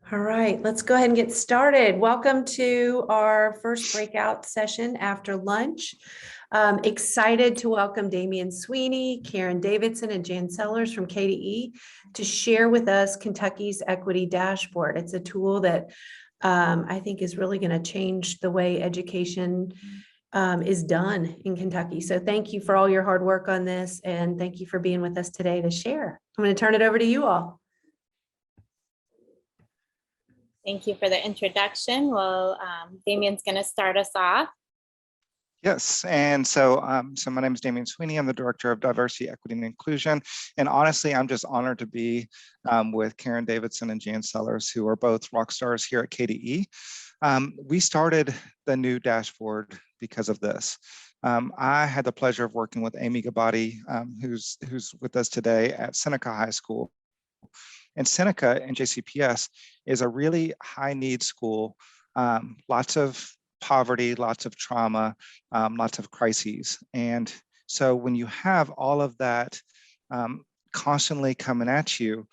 All right, let's go ahead and get started. Welcome to our first breakout session after lunch. Excited to welcome Damian Sweeney, Karen Davidson, and Jan Sellers from KDE to share with us Kentucky's Equity Dashboard. It's a tool that I think is really going to change the way education is done in Kentucky. So thank you for all your hard work on this, and thank you for being with us today to share. I'm going to turn it over to you all. Thank you for the introduction. Well, Damian's going to start us off. Yes, and so my name is Damian Sweeney. I'm the Director of Diversity, Equity, and Inclusion. And honestly, I'm just honored to be with Karen Davidson and Jan Sellers, who are both rock stars here at KDE. We started the new dashboard because of this. I had the pleasure of working with Amy Gabati, who's with us today at Seneca High School. And Seneca and JCPS is a really high need school, lots of poverty, lots of trauma, lots of crises. And so when you have all of that constantly coming at you,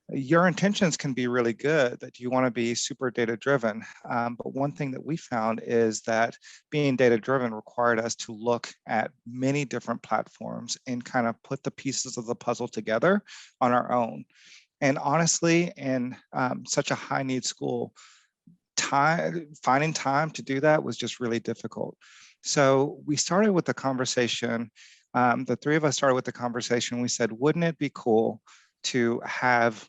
your intentions can be really good, that you want to be super data driven. But one thing that we found is that being data driven required us to look at many different platforms and kind of put the pieces of the puzzle together on our own. And honestly, in such a high need school, finding time to do that was just really difficult. So we started with the conversation, the three of us started with the conversation. We said, wouldn't it be cool to have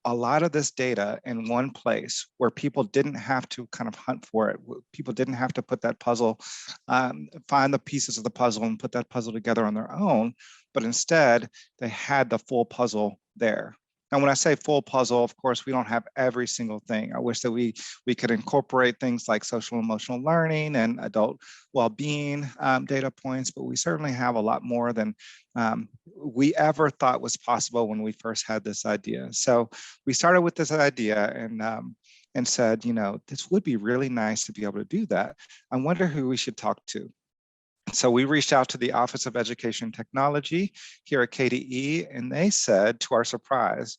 a lot of this data in one place where people didn't have to kind of hunt for it. People didn't have to put that puzzle, find the pieces of the puzzle and put that puzzle together on their own, but instead they had the full puzzle there. And when I say full puzzle, of course, we don't have every single thing. I wish that we could incorporate things like social emotional learning and adult well-being data points, but we certainly have a lot more than we ever thought was possible when we first had this idea. So we started with this idea and said, you know, this would be really nice to be able to do that. I wonder who we should talk to. So we reached out to the Office of Education Technology here at KDE, and they said, to our surprise,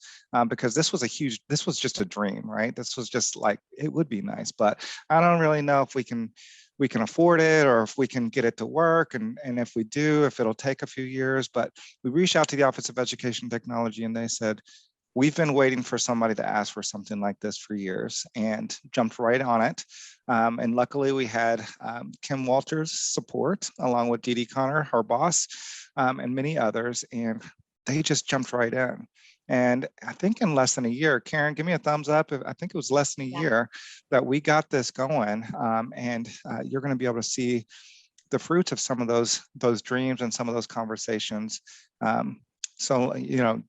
because this was just a dream, right? This was just like, it would be nice, but I don't really know if we can afford it or if we can get it to work. And if we do, if it'll take a few years. But we reached out to the Office of Education Technology and they said, we've been waiting for somebody to ask for something like this for years, and jumped right on it. And luckily we had Kim Walters' support along with Dee Dee Connor, her boss, and many others, and they just jumped right in. And I think in less than a year, Karen, give me a thumbs up. I think it was less than a year that we got this going, and you're going to be able to see the fruits of some of those dreams and some of those conversations. So, you know,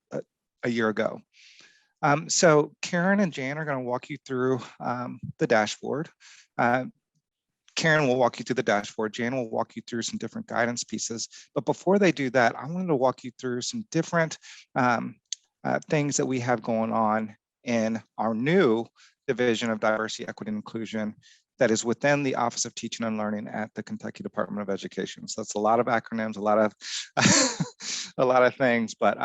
a year ago. So Karen and Jan are going to walk you through the dashboard. Karen will walk you through the dashboard. Jan will walk you through some different guidance pieces. But before they do that, I wanted to walk you through some different things that we have going on in our new division of diversity, equity, and inclusion that is within the Office of Teaching and Learning at the Kentucky Department of Education. So that's a lot of acronyms, a lot of a lot of things, but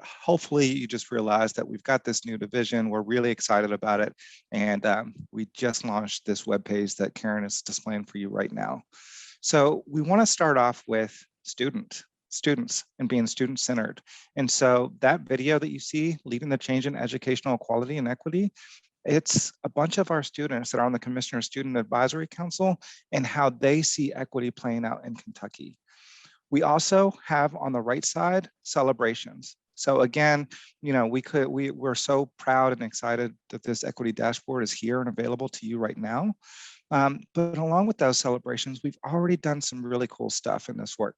hopefully you just realize that we've got this new division. We're really excited about it, and we just launched this webpage that Karen is displaying for you right now. So we want to start off with students and being student-centered. And so that video that you see, Leading the Change in Educational Equality and Equity, it's a bunch of our students that are on the Commissioner Student Advisory Council and how they see equity playing out in Kentucky. We also have on the right side celebrations. So again, you know, we're so proud and excited that this equity dashboard is here and available to you right now. But along with those celebrations, we've already done some really cool stuff in this work,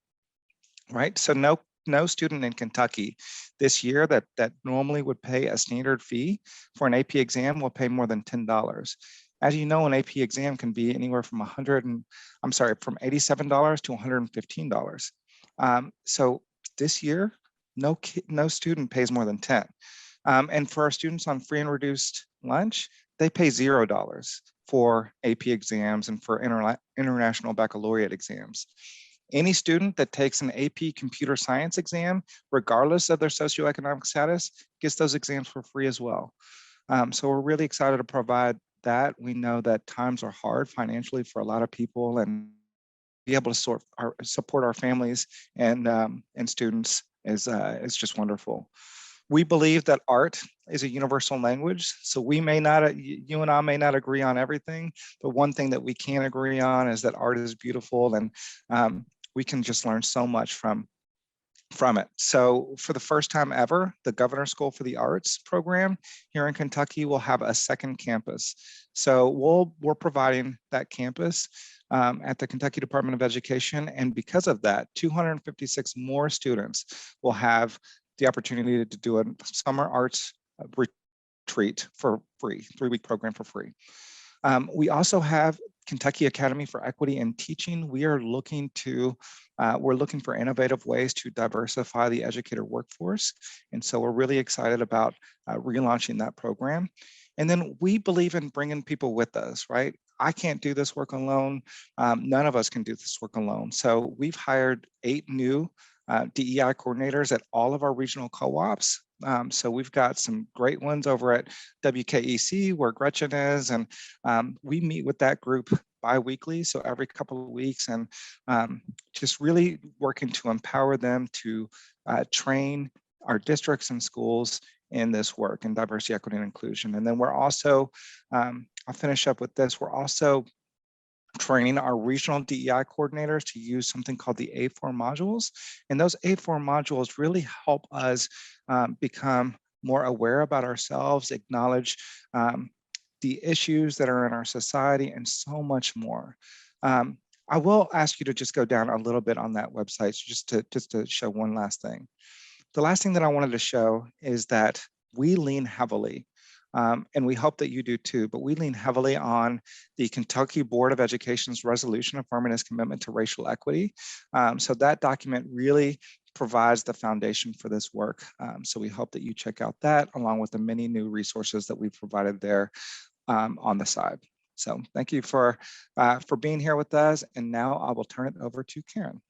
right? So no student in Kentucky this year that normally would pay a standard fee for an AP exam will pay more than $10. As you know, an AP exam can be anywhere from from $87 to $115. So this year, no student pays more than $10. And for our students on free and reduced lunch, they pay $0 for AP exams and for international baccalaureate exams. Any student that takes an AP computer science exam, regardless of their socioeconomic status, gets those exams for free as well. So we're really excited to provide that. We know that times are hard financially for a lot of people, and be able to support our families and students is just wonderful. We believe that art is a universal language. So we may not, you and I may not agree on everything, but one thing that we can agree on is that art is beautiful, and we can just learn so much from it. So for the first time ever, the Governor's School for the Arts program here in Kentucky will have a second campus. So we're providing that campus at the Kentucky Department of Education. And because of that, 256 more students will have the opportunity to do a summer arts retreat for free, 3-week program for free. We also have Kentucky Academy for Equity in Teaching. We are looking to, we're looking for innovative ways to diversify the educator workforce. And so we're really excited about relaunching that program. And then we believe in bringing people with us, right? I can't do this work alone. None of us can do this work alone. So we've hired 8 new DEI coordinators at all of our regional co-ops. So we've got some great ones over at WKEC where Gretchen is, and we meet with that group bi-weekly, so every couple of weeks, and just really working to empower them to train our districts and schools in this work in diversity, equity, and inclusion. And then we're also, I'll finish up with this, we're also training our regional DEI coordinators to use something called the A4 modules. And those A4 modules really help us become more aware about ourselves, acknowledge the issues that are in our society, and so much more. I will ask you to just go down a little bit on that website just to show one last thing. The last thing that I wanted to show is that we lean heavily, and we hope that you do too, but we lean heavily on the Kentucky Board of Education's resolution affirming its commitment to racial equity. So that document really provides the foundation for this work. So we hope that you check out that along with the many new resources that we've provided there on the side. So thank you for being here with us. And now I will turn it over to Karen.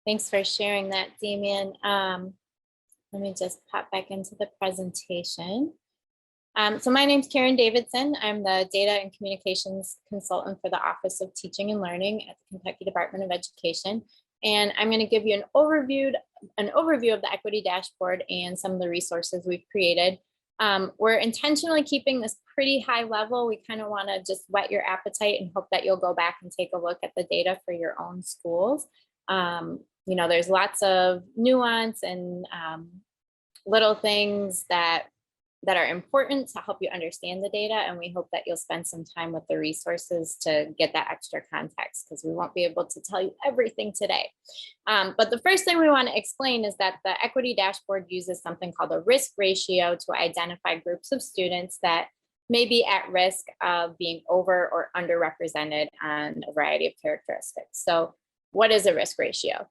Thanks for sharing that, Damien. Let me just pop back into the presentation. So my name's Karen Davidson. I'm the Data and Communications Consultant for the Office of Teaching and Learning at the Kentucky Department of Education. And I'm going to give you an overview of the Equity Dashboard and some of the resources we've created. We're intentionally keeping this pretty high level. We kind of want to just whet your appetite and hope that you'll go back and take a look at the data for your own schools. You know, there's lots of nuance and little things that are important to help you understand the data. And we hope that you'll spend some time with the resources to get that extra context, because we won't be able to tell you everything today. But the first thing we want to explain is that the Equity Dashboard uses something called a risk ratio to identify groups of students that may be at risk of being over or underrepresented on a variety of characteristics. So what is a risk ratio?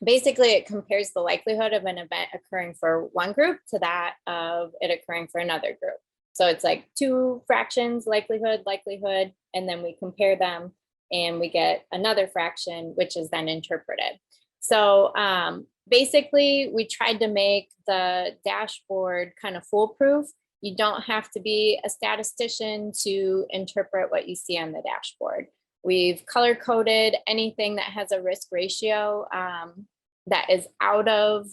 Basically, it compares the likelihood of an event occurring for one group to that of it occurring for another group. So it's like 2 fractions, likelihood, and then we compare them and we get another fraction, which is then interpreted. So basically, we tried to make the dashboard kind of foolproof. You don't have to be a statistician to interpret what you see on the dashboard. We've color coded anything that has a risk ratio that is out of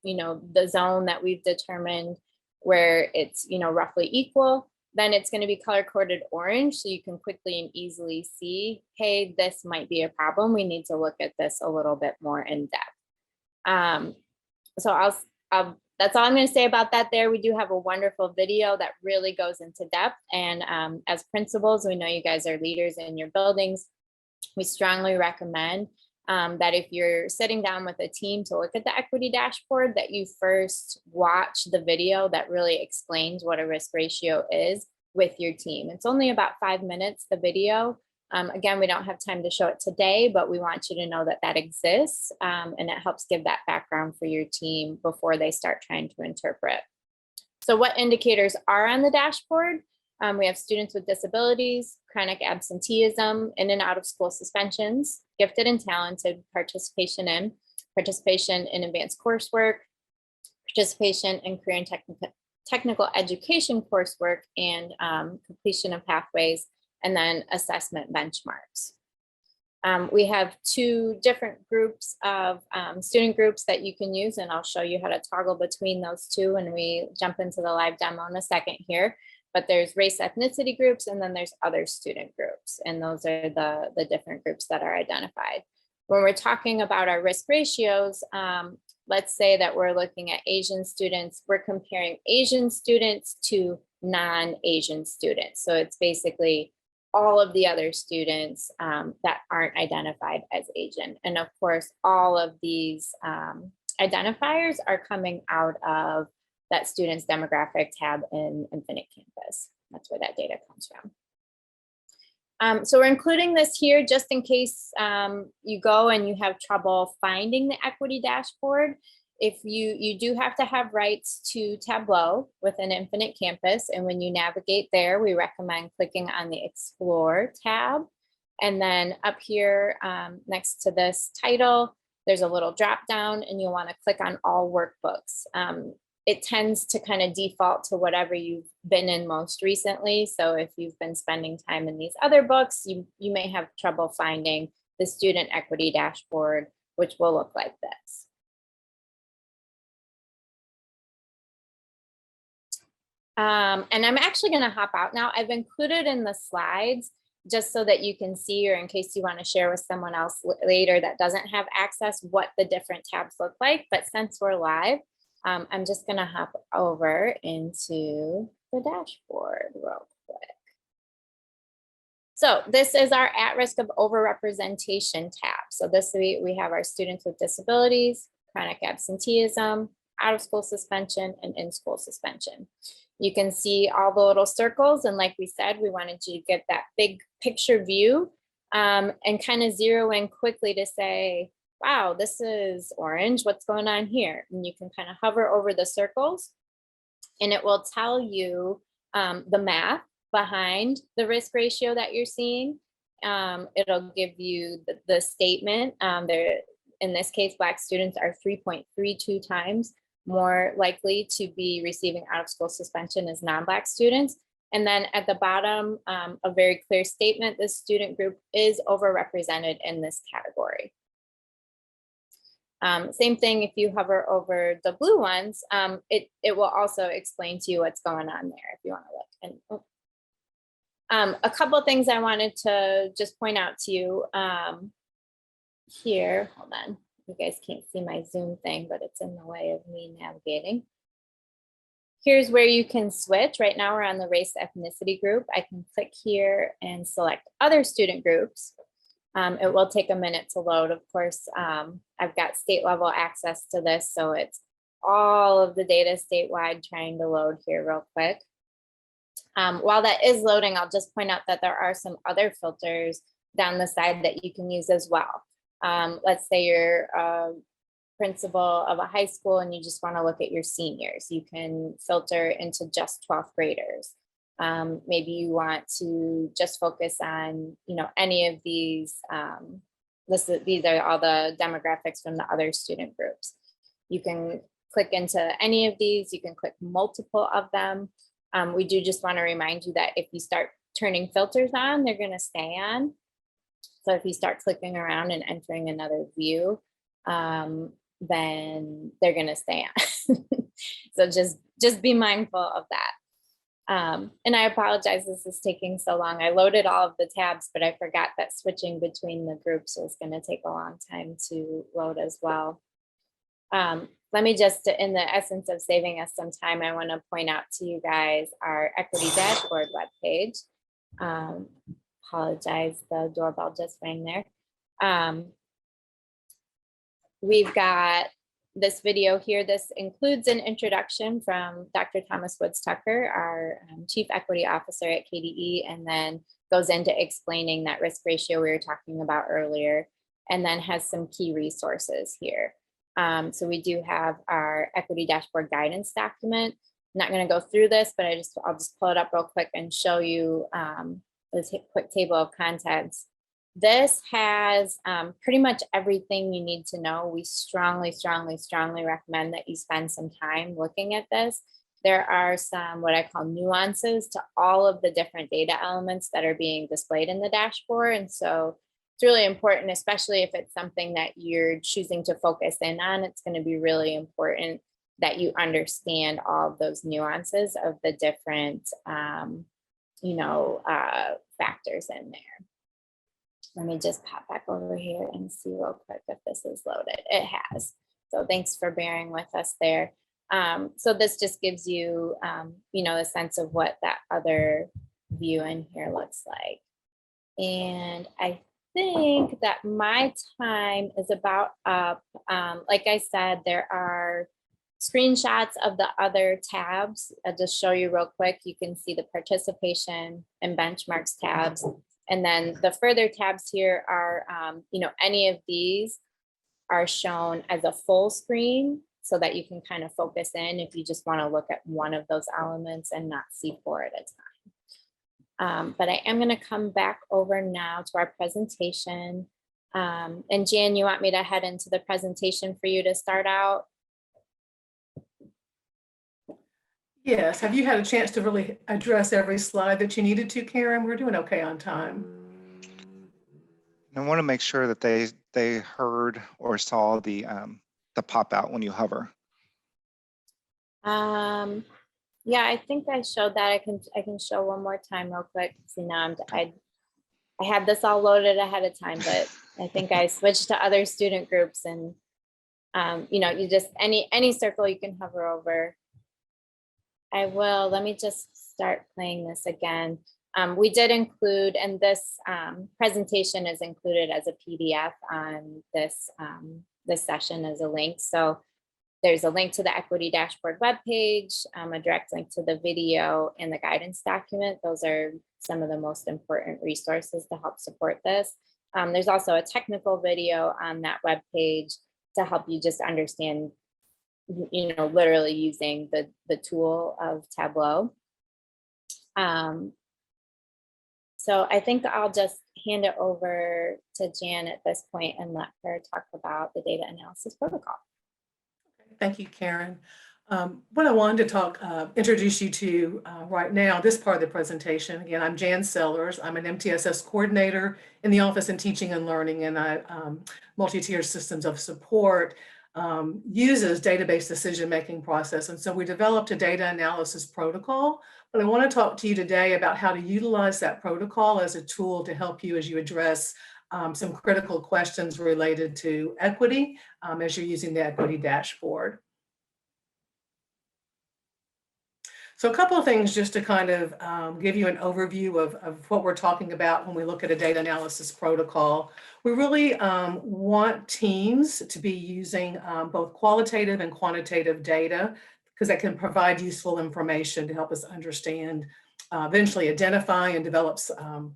you know, the zone that we've determined where it's, you know, roughly equal. Then it's going to be color coded orange, so you can quickly and easily see, hey, this might be a problem. We need to look at this a little bit more in depth. So that's all I'm going to say about that there. We do have a wonderful video that really goes into depth. And as principals, we know you guys are leaders in your buildings. We strongly recommend that if you're sitting down with a team to look at the Equity Dashboard, that you first watch the video that really explains what a risk ratio is with your team. It's only about 5 minutes, the video. Again, we don't have time to show it today, but we want you to know that that exists, and it helps give that background for your team before they start trying to interpret. So what indicators are on the dashboard? We have students with disabilities, chronic absenteeism, in and out of school suspensions, gifted and talented participation in advanced coursework, participation in career and technical education coursework, and completion of pathways, and then assessment benchmarks. We have two different groups of student groups that you can use, and I'll show you how to toggle between those two when we jump into the live demo in a second here. But there's race ethnicity groups, and then there's other student groups, and those are the different groups that are identified. When we're talking about our risk ratios, let's say that we're looking at Asian students, we're comparing Asian students to non-Asian students. So it's basically all of the other students that aren't identified as Asian. And of course, all of these identifiers are coming out of that student's demographic tab in Infinite Campus. That's where that data comes from. So we're including this here just in case you go and you have trouble finding the equity dashboard. If you do have to have rights to Tableau within Infinite Campus, and when you navigate there, we recommend clicking on the Explore tab. And then up here next to this title, there's a little drop down, and you'll want to click on All Workbooks. It tends to kind of default to whatever you've been in most recently. So if you've been spending time in these other books, you may have trouble finding the student equity dashboard, which will look like this. And I'm actually going to hop out now. I've included in the slides just so that you can see, or in case you want to share with someone else later that doesn't have access, what the different tabs look like. But since we're live, I'm just going to hop over into the dashboard real quick. So this is our at risk of overrepresentation tab. So this we have our students with disabilities, chronic absenteeism, out of school suspension, and in school suspension. You can see all the little circles, and like we said, we wanted you to get that big picture view and kind of zero in quickly to say, wow, this is orange, what's going on here? And you can kind of hover over the circles, and it will tell you the math behind the risk ratio that you're seeing. It'll give you the statement. In this case, Black students are 3.32 times more likely to be receiving out of school suspension as non-Black students. And then at the bottom, a very clear statement, this student group is overrepresented in this category. Same thing if you hover over the blue ones, it will also explain to you what's going on there if you want to look. And a couple of things I wanted to just point out to you here. Hold on. You guys can't see my Zoom thing, but it's in the way of me navigating. Here's where you can switch. Right now we're on the race ethnicity group. I can click here and select other student groups. It will take a minute to load. Of course, I've got state level access to this, so it's all of the data statewide trying to load here real quick. While that is loading, I'll just point out that there are some other filters down the side that you can use as well. Let's say you're a principal of a high school and you just want to look at your seniors. You can filter into just 12th graders. Maybe you want to just focus on, any of these. These are all the demographics from the other student groups. You can click into any of these. You can click multiple of them. We do just want to remind you that if you start turning filters on, they're going to stay on. So if you start clicking around and entering another view, then they're going to stay on. So just be mindful of that. And I apologize, this is taking so long. I loaded all of the tabs, but I forgot that switching between the groups was going to take a long time to load as well. Let me just, in the essence of saving us some time, I want to point out to you guys our equity dashboard webpage. Apologize, the doorbell just rang there. We've got this video here. This includes an introduction from Dr. Thomas Woods Tucker, our Chief Equity Officer at KDE, and then goes into explaining that risk ratio we were talking about earlier, and then has some key resources here. So we do have our equity dashboard guidance document. I'm not going to go through this, but I'll just pull it up real quick and show you this quick table of contents. This has pretty much everything you need to know. We strongly, strongly, strongly recommend that you spend some time looking at this. There are some what I call nuances to all of the different data elements that are being displayed in the dashboard. And so it's really important, especially if it's something that you're choosing to focus in on, it's going to be really important that you understand all of those nuances of the different, factors in there. Let me just pop back over here and see real quick if this is loaded. It has. So thanks for bearing with us there. So this just gives you, a sense of what that other view in here looks like. And I think that my time is about up. Like I said, there are screenshots of the other tabs. I'll just show you real quick. You can see the participation and benchmarks tabs. And then the further tabs here are, any of these are shown as a full screen so that you can kind of focus in if you just want to look at one of those elements and not see four at a time. But I am going to come back over now to our presentation. And Jan, you want me to head into the presentation for you to start out? Yes. Have you had a chance to really address every slide that you needed to, Karen? We're doing okay on time. I want to make sure that they heard or saw the pop out when you hover. Yeah, I think I showed that. I can show one more time real quick. See, now I had this all loaded ahead of time, but I think I switched to other student groups, and you just any circle you can hover over. I will. Let me just start playing this again. We did include, and this presentation is included as a PDF on this session as a link. So there's a link to the Equity Dashboard webpage, a direct link to the video and the guidance document. Those are some of the most important resources to help support this. There's also a technical video on that webpage to help you just understand, literally using the tool of Tableau. So I think I'll just hand it over to Jan at this point and let her talk about the data analysis protocol. Thank you, Karen. What I wanted to introduce you to right now, this part of the presentation, again, I'm Jan Sellers. I'm an MTSS coordinator in the Office in Teaching and Learning, and I multi-tiered systems of support uses database decision-making process. And so we developed a data analysis protocol, but I want to talk to you today about how to utilize that protocol as a tool to help you as you address some critical questions related to equity as you're using the equity dashboard. So a couple of things just to kind of give you an overview of what we're talking about when we look at a data analysis protocol. We really want teams to be using both qualitative and quantitative data, because that can provide useful information to help us understand, eventually identify and develop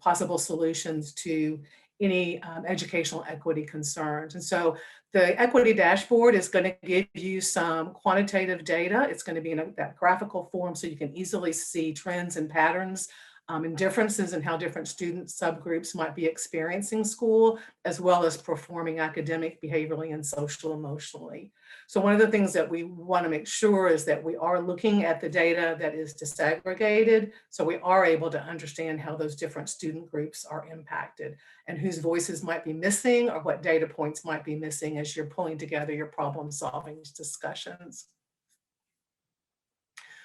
possible solutions to any educational equity concerns. And so the equity dashboard is going to give you some quantitative data. It's going to be in that graphical form so you can easily see trends and patterns and differences in how different student subgroups might be experiencing school, as well as performing academic, behaviorally, and social emotionally. So one of the things that we want to make sure is that we are looking at the data that is disaggregated, so we are able to understand how those different student groups are impacted and whose voices might be missing or what data points might be missing as you're pulling together your problem-solving discussions.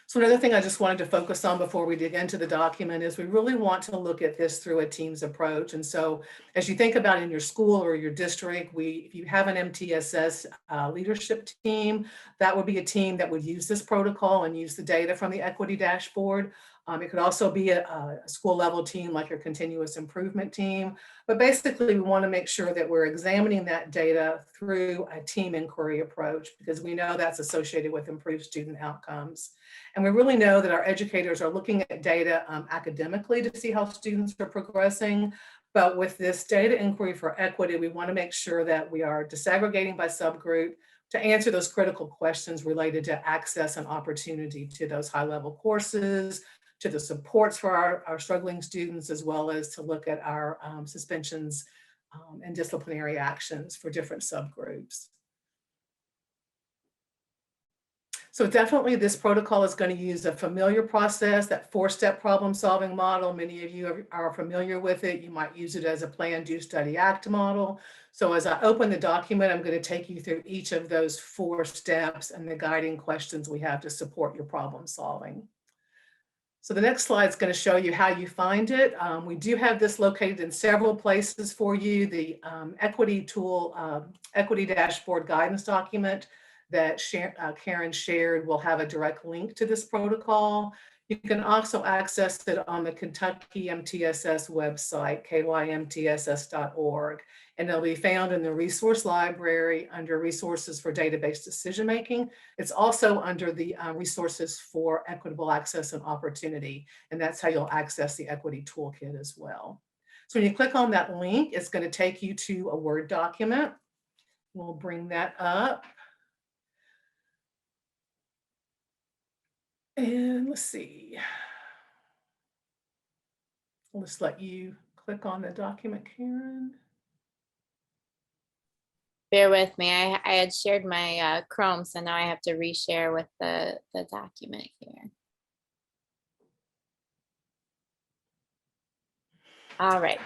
So another thing I just wanted to focus on before we dig into the document is we really want to look at this through a team's approach. And so as you think about in your school or your district, if you have an MTSS leadership team, that would be a team that would use this protocol and use the data from the equity dashboard. It could also be a school level team like your continuous improvement team. But basically, we want to make sure that we're examining that data through a team inquiry approach, because we know that's associated with improved student outcomes. And we really know that our educators are looking at data academically to see how students are progressing. But with this data inquiry for equity, we want to make sure that we are disaggregating by subgroup to answer those critical questions related to access and opportunity to those high-level courses, to the supports for our struggling students, as well as to look at our suspensions and disciplinary actions for different subgroups. So definitely this protocol is going to use a familiar process, that 4-step problem solving model. Many of you are familiar with it. You might use it as a plan, do, study, act model. So as I open the document, I'm going to take you through each of those 4 steps and the guiding questions we have to support your problem solving. So the next slide is going to show you how you find it. We do have this located in several places for you. The equity tool, equity dashboard guidance document that Karen shared will have a direct link to this protocol. You can also access it on the Kentucky MTSS website, kymtss.org, and it'll be found in the resource library under resources for database decision making. It's also under the resources for equitable access and opportunity, and that's how you'll access the equity toolkit as well. So when you click on that link, it's going to take you to a Word document. We'll bring that up. And let's see. I'll just let you click on the document, Karen. Bear with me. I had shared my Chrome, so now I have to reshare with the document here. All right.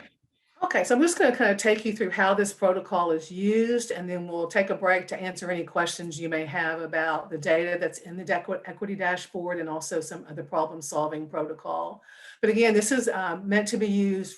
Okay, so I'm just going to kind of take you through how this protocol is used, and then we'll take a break to answer any questions you may have about the data that's in the equity dashboard and also some of the problem solving protocol. But again, this is meant to be used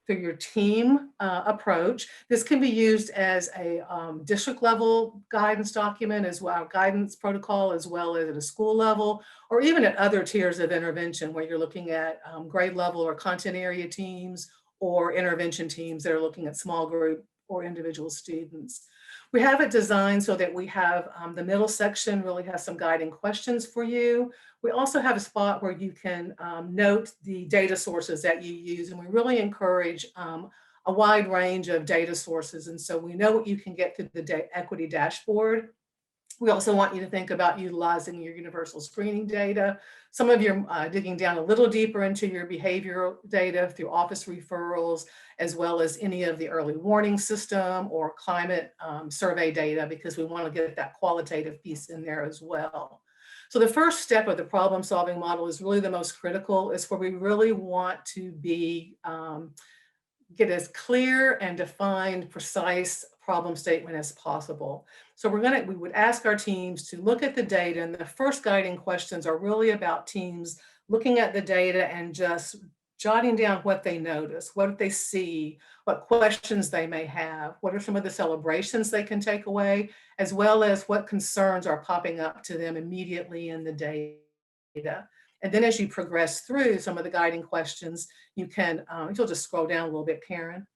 through your team approach. This can be used as a district level guidance document as well, guidance protocol, as well as at a school level, or even at other tiers of intervention where you're looking at grade level or content area teams, or intervention teams that are looking at small group or individual students. We have it designed so that we have the middle section really has some guiding questions for you. We also have a spot where you can note the data sources that you use, and we really encourage a wide range of data sources. And so we know what you can get through the equity dashboard. We also want you to think about utilizing your universal screening data. Some of you are digging down a little deeper into your behavioral data through office referrals, as well as any of the early warning system or climate survey data, because we want to get that qualitative piece in there as well. So the first step of the problem solving model is really the most critical. It's where we really want to be get as clear and defined, precise problem statement as possible. So we would ask our teams to look at the data, and the first guiding questions are really about teams looking at the data and just jotting down what they notice, what they see, what questions they may have, what are some of the celebrations they can take away, as well as what concerns are popping up to them immediately in the data. And then as you progress through some of the guiding questions, you can, you'll just scroll down a little bit, Karen.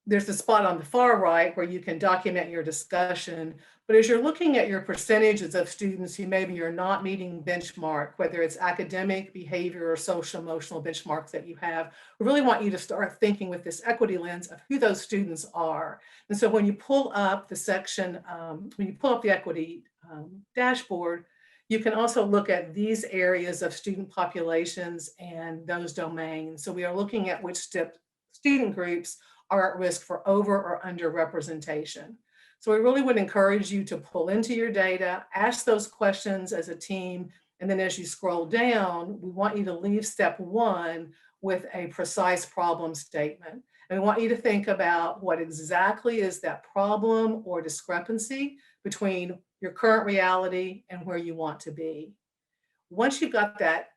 There's the spot on the far right where you can document your discussion. But as you're looking at your percentages of students who maybe you're not meeting benchmark, whether it's academic, behavior, or social emotional benchmarks that you have, we really want you to start thinking with this equity lens of who those students are. And so when you pull up the section, when you pull up the equity dashboard, you can also look at these areas of student populations and those domains. So we are looking at which student groups are at risk for over or under representation. So we really would encourage you to pull into your data, ask those questions as a team, and then as you scroll down, we want you to leave step 1 with a precise problem statement. And we want you to think about what exactly is that problem or discrepancy between your current reality and where you want to be. Once you've got that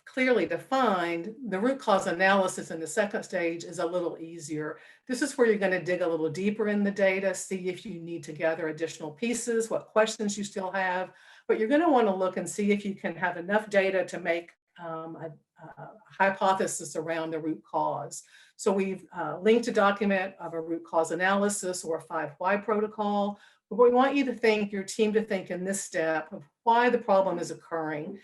clearly defined, the root cause analysis in the second stage is a little easier. This is where you're going to dig a little deeper in the data, see if you need to gather additional pieces, what questions you still have, but you're going to want to look and see if you can have enough data to make a hypothesis around the root cause. So we've linked a document of a root cause analysis or a 5 why protocol. But we want you to think, your team to think in this step of why the problem is occurring,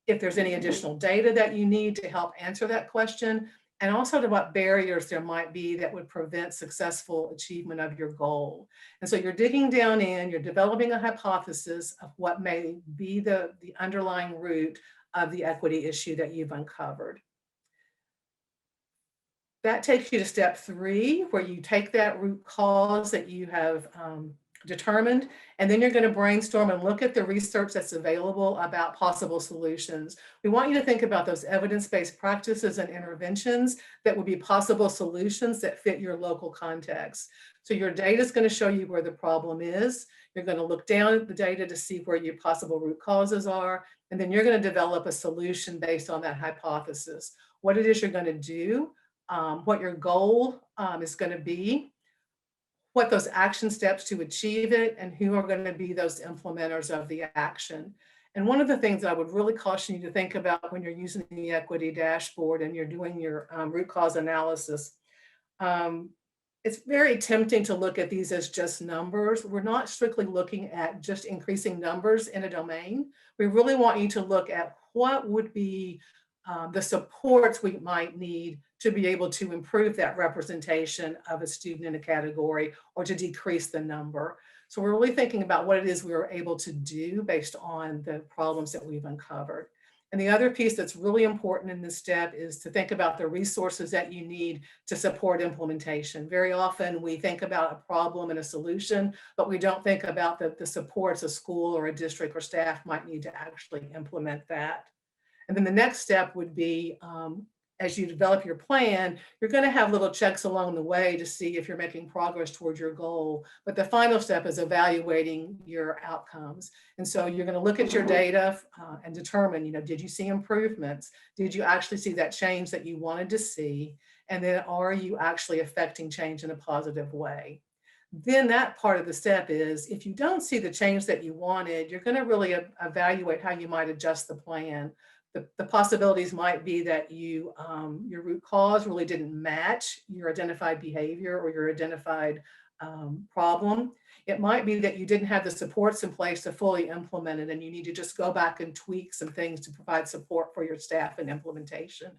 if there's any additional data that you need to help answer that question, and also to what barriers there might be that would prevent successful achievement of your goal. And so you're digging down in, you're developing a hypothesis of what may be the underlying root of the equity issue that you've uncovered. That takes you to step 3, where you take that root cause that you have determined, and then you're going to brainstorm and look at the research that's available about possible solutions. We want you to think about those evidence-based practices and interventions that would be possible solutions that fit your local context. So your data is going to show you where the problem is. You're going to look down at the data to see where your possible root causes are, and then you're going to develop a solution based on that hypothesis. What it is you're going to do, what your goal is going to be, what those action steps to achieve it, and who are going to be those implementers of the action. And one of the things that I would really caution you to think about when you're using the equity dashboard and you're doing your root cause analysis, it's very tempting to look at these as just numbers. We're not strictly looking at just increasing numbers in a domain. We really want you to look at what would be the supports we might need to be able to improve that representation of a student in a category or to decrease the number. So we're really thinking about what it is we were able to do based on the problems that we've uncovered. And the other piece that's really important in this step is to think about the resources that you need to support implementation. Very often we think about a problem and a solution, but we don't think about the supports a school or a district or staff might need to actually implement that. And then the next step would be, as you develop your plan, you're going to have little checks along the way to see if you're making progress towards your goal. But the final step is evaluating your outcomes. And so you're going to look at your data and determine, did you see improvements? Did you actually see that change that you wanted to see? And then are you actually affecting change in a positive way? Then that part of the step is, if you don't see the change that you wanted, you're going to really evaluate how you might adjust the plan. The possibilities might be that your root cause really didn't match your identified behavior or your identified problem. It might be that you didn't have the supports in place to fully implement it, and you need to just go back and tweak some things to provide support for your staff and implementation.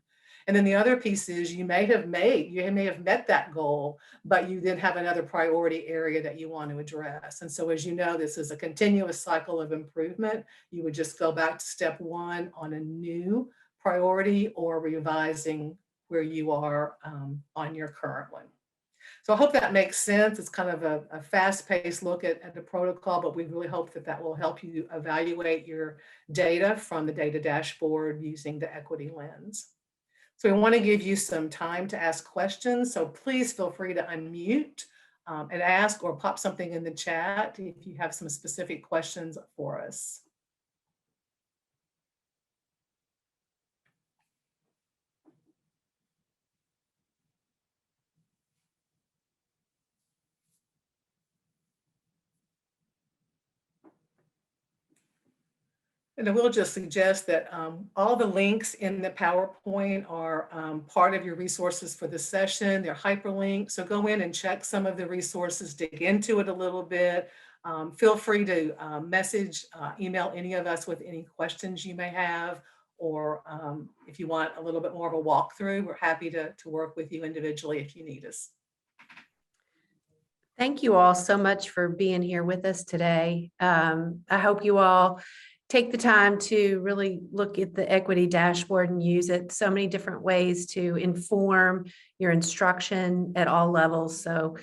And then the other piece is you may have met that goal, but you then have another priority area that you want to address. And so, as you know, this is a continuous cycle of improvement. You would just go back to step 1 on a new priority or revising where you are on your current one. So I hope that makes sense. It's kind of a fast-paced look at the protocol, but we really hope that will help you evaluate your data from the data dashboard using the equity lens. So we want to give you some time to ask questions. So please feel free to unmute and ask, or pop something in the chat if you have some specific questions for us. And I will just suggest that all the links in the PowerPoint are part of your resources for this session. They're hyperlinked. So go in and check some of the resources, dig into it a little bit. Feel free to email any of us with any questions you may have, or if you want a little bit more of a walkthrough, we're happy to work with you individually if you need us. Thank you all so much for being here with us today. I hope you all take the time to really look at the equity dashboard and use it. So many different ways to inform your instruction at all levels. So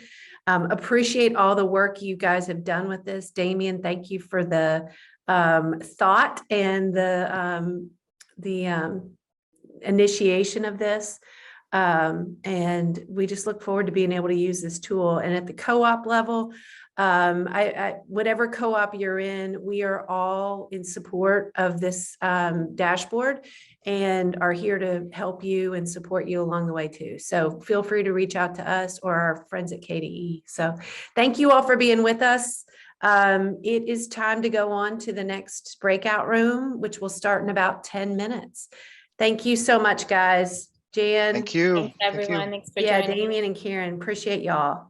appreciate all the work you guys have done with this. Damien, thank you for the thought and the initiation of this. And we just look forward to being able to use this tool. And at the co-op level, whatever co-op you're in, we are all in support of this dashboard and are here to help you and support you along the way too. So feel free to reach out to us or our friends at KDE. So thank you all for being with us. It is time to go on to the next breakout room, which will start in about 10 minutes. Thank you so much, guys. Jan. Thank you. Thanks, everyone. Thank you. Thanks for Yeah, joining. Damien and Karen, appreciate y'all.